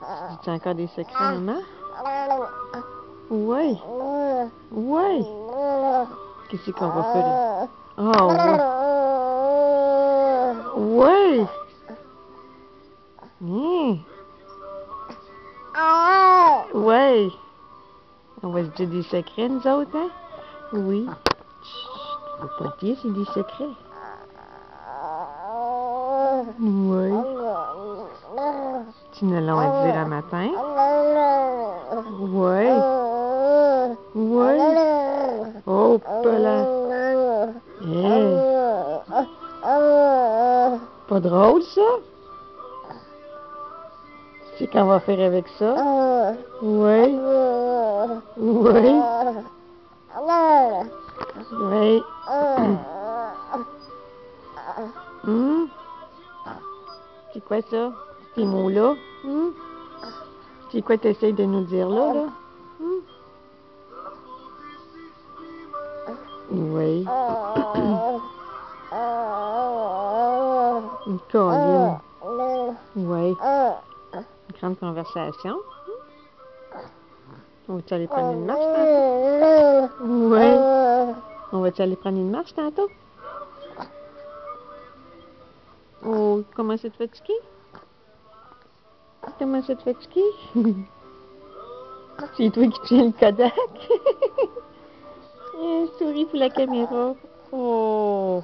Dis-tu encore des secrets, maman? Oui. Oui. Qu'est-ce qu'on va faire? Oh, oui. Oui. Oui. On va se dire des secrets, nous autres, hein? Oui. Chut, faut pas le dire, c'est des secrets. Oui. Tu nous l'as dit le matin? Oui. Oui. Oh, pas là. Hey. Pas drôle, ça? Tu sais qu'on va faire avec ça? Oui. Oui. Oui. C'est quoi ça? Ces mots-là? C'est quoi tu essaies de nous dire là? Oui. Une colline. Oui. Une grande conversation. On va-tu aller prendre une marche tantôt? Oui. On va-tu aller prendre une marche tantôt? Oh, comment ça te fatigué? Comment ça te fatigué? C'est toi qui tiens le Kodak? Souris pour la caméra. Oh.